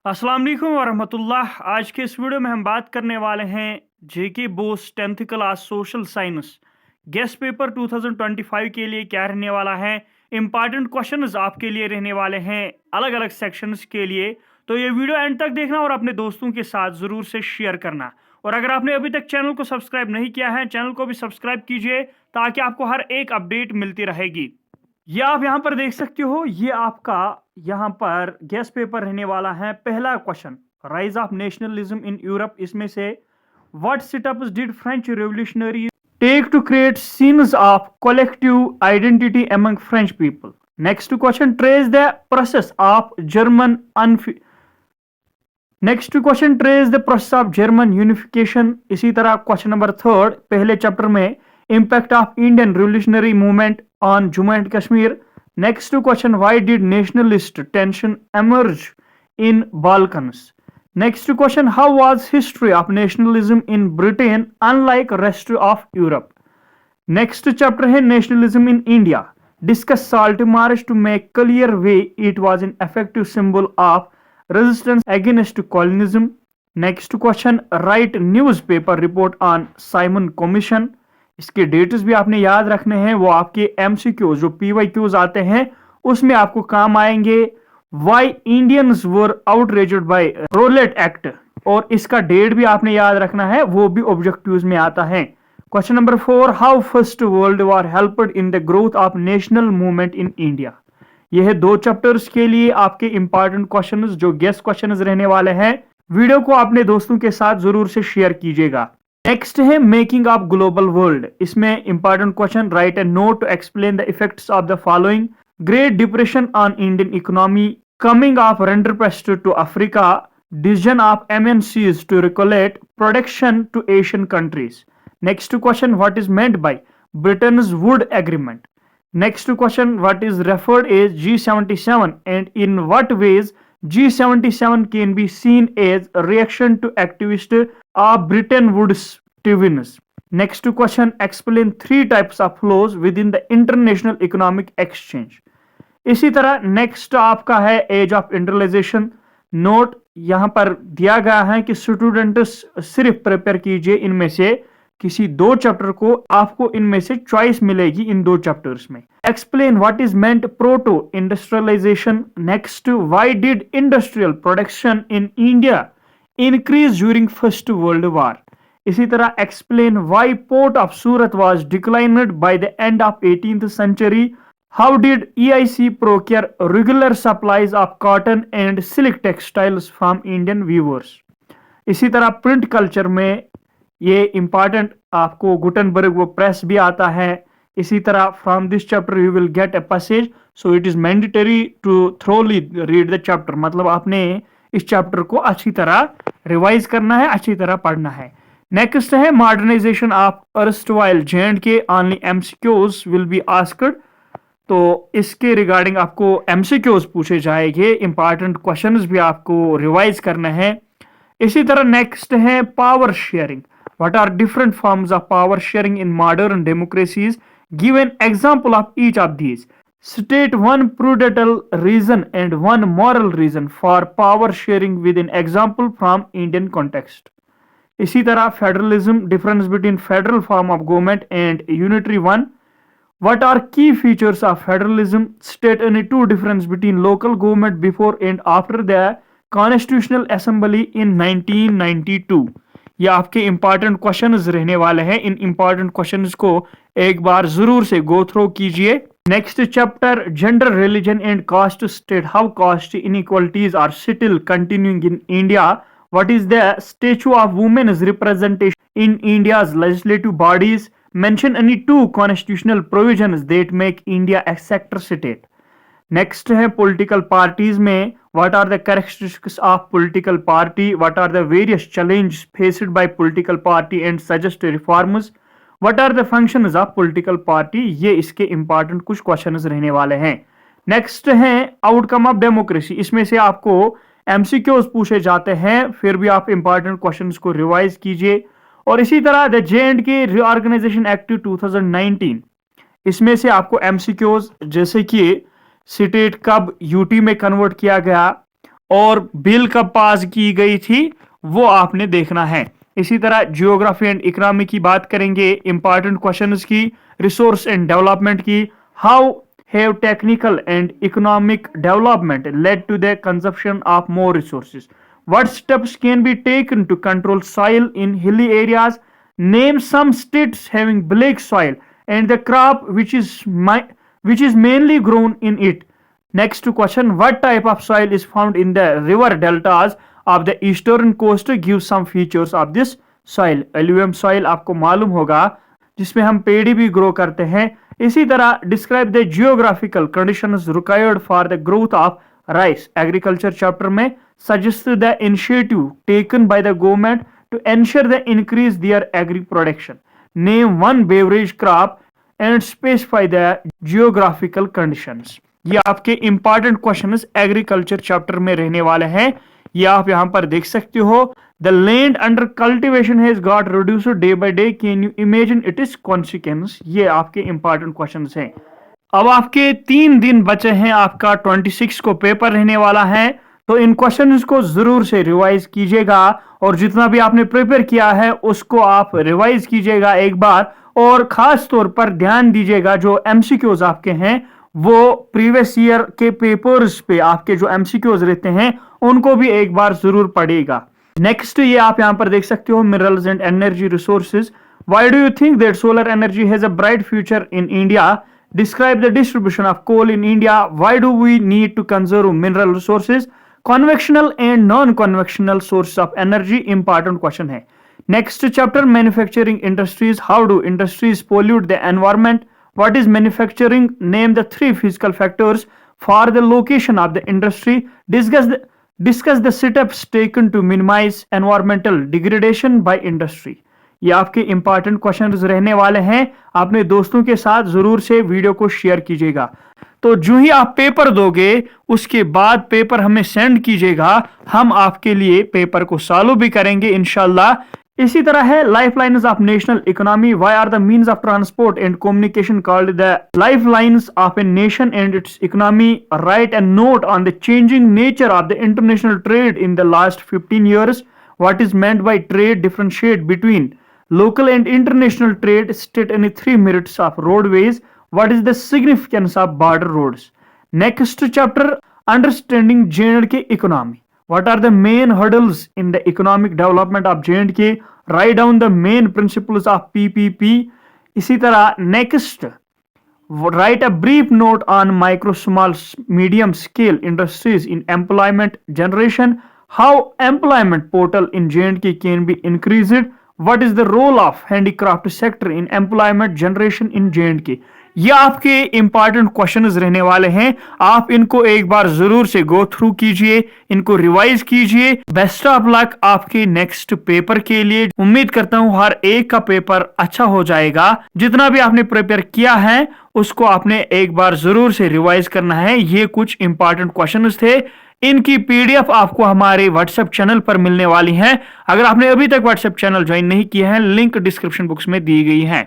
अस्सलाम वालेकुम वरहमतुल्लाह। आज के इस वीडियो में हम बात करने वाले हैं JK BOSE 10th class social science guess paper 2025 के लिए क्या रहने वाला है। इंपॉर्टेंट क्वेश्चंस आपके लिए रहने वाले हैं अलग अलग सेक्शंस के लिए। तो ये वीडियो एंड तक देखना और अपने दोस्तों के साथ ज़रूर से शेयर करना। और अगर आपने अभी तक चैनल को सब्सक्राइब नहीं किया है, चैनल को भी सब्सक्राइब कीजिए ताकि आपको हर एक अपडेट मिलती रहेगी। ये आप यहाँ पर देख सकते हो, ये आपका यहाँ पर गेस्ट पेपर रहने वाला है। पहला question, rise of nationalism in Europe. इसमें से what steps did French revolutionary take to create sense of collective identity among French people. Next question, trace the process of German next question, trace the process of German unification. इसी तरह question number third, पहले chapter में impact of Indian revolutionary movement on Jammu and Kashmir. Next question, why did nationalist tension emerge in Balkans? Next question, how was history of nationalism in Britain unlike rest of Europe? Next chapter है nationalism in India. Discuss Salt March to make clear way it was an effective symbol of resistance against colonialism. Next question, write newspaper report on Simon Commission. इसके dates भी आपने याद रखने हैं, वो आपके MCQs जो पीवाईक्यूज आते हैं उसमें आपको काम आएंगे। Why Indians were outraged by Rowlatt act, और इसका डेट भी आपने याद रखना है, वो भी ऑब्जेक्टिव्स में आता है। Question number 4, how first world war helped in the growth of national movement in India. यह है दो चैप्टर्स के लिए आपके इंपॉर्टेंट क्वेश्चंस जो गेस्ट क्वेश्चंस रहने वाले हैं। वीडियो को अपने दोस्तों के साथ जरूर से शेयर कीजिएगा। नेक्स्ट है मेकिंग ऑफ ग्लोबल वर्ल्ड। इसमें important question, right a note to explain the effects of the following. Great depression on Indian economy, coming of rinderpest to Africa, decision of MNCs to regulate production to Asian countries. Next question, what is meant by Bretton Wood agreement. Next question, what is referred as G77 and in what ways G77 can be seen as a reaction to activists of Bretton Woods Treaties. Next question, explain three types of flows within the international economic exchange. इसी तरह next आपका है as of industrialisation. Note यहां पर दिया गया है कि स्टूडेंट्स सिर्फ प्रिपेयर कीजिए इनमें से किसी दो चैप्टर को, आपको इनमें से चॉइस मिलेगी इन दो चैप्टर्स में। Explain what is meant proto industrialisation. Next, why did industrial production in India increase during first world war. इसी तरह explain why port of Surat was declined by the end of 18th century. How did EIC procure regular supplies of cotton and silk textiles from Indian weavers. इसी तरह print culture में ये important आपको Gutenberg वो press भी आता है। इसी तरह from this chapter you will get a passage, so it is mandatory to thoroughly read the chapter. मतलब आपने इस चैप्टर को अच्छी तरह रिवाइज करना है, अच्छी तरह पढ़ना है। नेक्स्ट है modernization of erstwhile J&K, only MCQs will be asked. तो इसके रिगार्डिंग आपको MCQs पूछे जाएंगे, इंपॉर्टेंट क्वेश्चंस भी आपको रिवाइज करना है। इसी तरह नेक्स्ट है power sharing. What are different forms of power sharing in modern democracies? Give an example of each of these. State one prudential reason and one moral reason for power sharing with an example from Indian context. इसी तरह federalism, difference between federal form of government and unitary one. What are key features of federalism? State any two difference between local government before and after the Constitutional Assembly in 1992. ये आपके important questions रहने वाले हैं। इन important questions को एक बार जरूर से गो थ्रू कीजिए। Next chapter, gender, religion and caste state, how caste inequalities are still continuing in India. What is the statue of women's representation in India's legislative bodies. Mention any two constitutional provisions that make India a sector state. Next है political parties में, what are the characteristics of political party, what are the various challenges faced by political party and suggest reforms, what are the functions of political party। ये इसके important कुछ questions रहने वाले हैं। Next है outcome of democracy. इसमें से आपको MCQs पूछे जाते हैं, फिर भी आप इंपॉर्टेंट क्वेश्चंस को रिवाइज कीजिए। और इसी तरह द J&K रीऑर्गेनाइजेशन एक्ट 2019, इसमें से आपको MCQs जैसे कि स्टेट कब यूटी में कन्वर्ट किया गया, और बिल कब पास की गई थी वो आपने देखना है। इसी तरह जियोग्राफी एंड इकोनॉमी की बात करेंगे, इंपॉर्टेंट क्वेश्चंस की, रिसोर्स एंड डेवलपमेंट की। How have technical and economic development led to the consumption of more resources? What steps can be taken to control soil in hilly areas? Name some states having black soil and the crop which is mainly grown in it. Next question, what type of soil is found in the river deltas of the eastern coast? Give some features of this soil. Alluvium soil आपको मालूम होगा जिसमें हम पेड़ी भी grow करते हैं। इसी तरह describe the geographical conditions required for the growth of rice. Agriculture chapter में suggest the initiative taken by the government to ensure the increase their agri production. Name one beverage crop and specify the geographical conditions. ये आपके important questions agriculture chapter में रहने वाले हैं। ये आप यहां पर देख सकते हो। The land under cultivation has got reduced day by day. Can you imagine its consequence? ये आपके इंपॉर्टेंट क्वेश्चंस हैं। अब आपके 3 दिन बचे हैं, आपका 26 को पेपर रहने वाला है, तो इन क्वेश्चंस को जरूर से रिवाइज कीजिएगा और जितना भी आपने प्रिपेयर किया है उसको आप रिवाइज कीजिएगा एक बार, और खास तौर पर ध्यान दीजिएगा जो एमसीक्यूज आपके हैं वो प्रीवियस ईयर के पेपर्स पे आपके जो एमसीक्यूज रहते हैं उनको भी एक बार जरूर पढ़िएगा। नेक्स्ट ये आप यहां पर देख सकते हो, minerals and energy resources. Why do you think that solar energy has a bright future in India? Describe the distribution of coal in India. Why do we need to conserve mineral resources? Conventional and non conventional source of energy important question है। Next chapter, manufacturing industries. How do industries pollute the environment? What is manufacturing? Name the 3 physical factors for the location of the industry. Discuss the steps taken to minimize environmental degradation by industry. ये आपके important questions रहने वाले हैं। अपने दोस्तों के साथ जरूर से वीडियो को शेयर कीजिएगा। तो जो ही आप पेपर दोगे उसके बाद पेपर हमें सेंड कीजिएगा, हम आपके लिए पेपर को सॉल्व भी करेंगे इंशाल्लाह। इसी तरह है lifelines of national economy. Why are the means of transport and communication called the lifelines of a nation and its economy? Write and note on the changing nature of the international trade in the last 15 years. What is meant by trade? Differentiate between local and international trade. State any 3 merits of roadways. What is the significance of border roads? Next chapter, understanding J&K economy. What are the main hurdles in the economic development of J&K? Write down the main principles of PPP. इसी तरह next, write a brief note on micro, small, medium scale industries in employment generation. How employment portal in J&K can be increased? What is the role of handicraft sector in employment generation in J&K? ये आपके important questions रहने वाले हैं। आप इनको एक बार जरूर से गो थ्रू कीजिए, इनको रिवाइज कीजिए। बेस्ट ऑफ लक आपके नेक्स्ट पेपर के लिए। उम्मीद करता हूं हर एक का पेपर अच्छा हो जाएगा। जितना भी आपने प्रिपेयर किया है उसको आपने एक बार जरूर से रिवाइज करना है। ये कुछ इंपॉर्टेंट क्वेश्चंस थे। इनकी पीडीएफ आपको हमारे व्हाट्सएप चैनल पर मिलने वाली है। अगर आपने अभी तक व्हाट्सएप चैनल ज्वाइन नहीं किया है, लिंक डिस्क्रिप्शन बॉक्स में दी गई है।